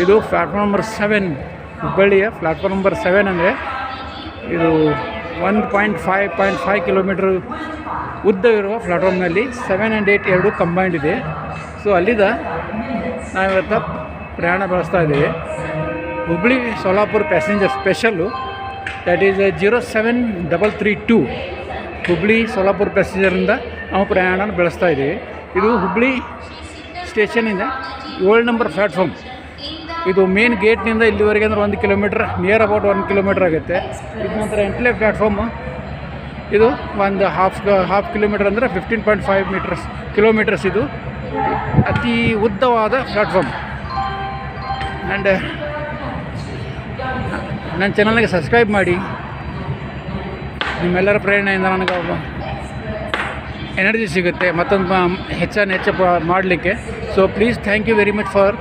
ಇದು platform number 7, ಹುಬ್ಬಳ್ಳಿಯ platform number 7 ಅಂದರೆ ಇದು 1.5 ಕಿಲೋಮೀಟ್ರ್ ಉದ್ದವಿರುವ ಪ್ಲ್ಯಾಟ್ಫಾರ್ಮ್ನಲ್ಲಿ 7 ಆ್ಯಂಡ್ 8 ಎರಡೂ ಕಂಬೈಂಡ್ ಇದೆ. ಸೊ ಅಲ್ಲಿಂದ ನಾವಿವತ್ತು ಪ್ರಯಾಣ ಬೆಳೆಸ್ತಾ ಇದ್ದೀವಿ. Hubballi Solapur passenger special, that is 07332 Hubballi Solapur ಪ್ಯಾಸೆಂಜರಿಂದ ನಾವು ಪ್ರಯಾಣ ಬೆಳೆಸ್ತಾ ಇದ್ದೀವಿ. ಇದು ಹುಬ್ಬಳ್ಳಿ ಸ್ಟೇಷನಿಂದ 7 ನಂಬರ್ ಪ್ಲ್ಯಾಟ್ಫಾರ್ಮ್. ಇದು ಮೇನ್ ಗೇಟ್ನಿಂದ ಇಲ್ಲಿವರೆಗೆ ಅಂದರೆ 1 ಕಿಲೋಮೀಟ್ರ್, ನಿಯರ್ ಅಬೌಟ್ 1 ಕಿಲೋಮೀಟ್ರ್ ಆಗುತ್ತೆ. ಇದು ನಂತರ ಎಂಟ್ಲೆ ಪ್ಲ್ಯಾಟ್ಫಾರ್ಮು, ಇದು ಒಂದು ಹಾಫ್ ಕಿಲೋಮೀಟ್ರ್ ಅಂದರೆ 15.5 ಕಿಲೋಮೀಟರ್ಸ್. ಇದು ಅತಿ ಉದ್ದವಾದ ಪ್ಲ್ಯಾಟ್ಫಾರ್ಮ್. ಆ್ಯಂಡ್ ನನ್ನ ಚಾನಲ್ಗೆ ಸಬ್ಸ್ಕ್ರೈಬ್ ಮಾಡಿ. ನಿಮ್ಮೆಲ್ಲರ ಪ್ರೇರಣೆಯಿಂದ ನನಗೆ ಎನರ್ಜಿ ಸಿಗುತ್ತೆ ಮತ್ತೊಂದು ಹೆಚ್ಚು ಮಾಡಲಿಕ್ಕೆ. So please thank you very much for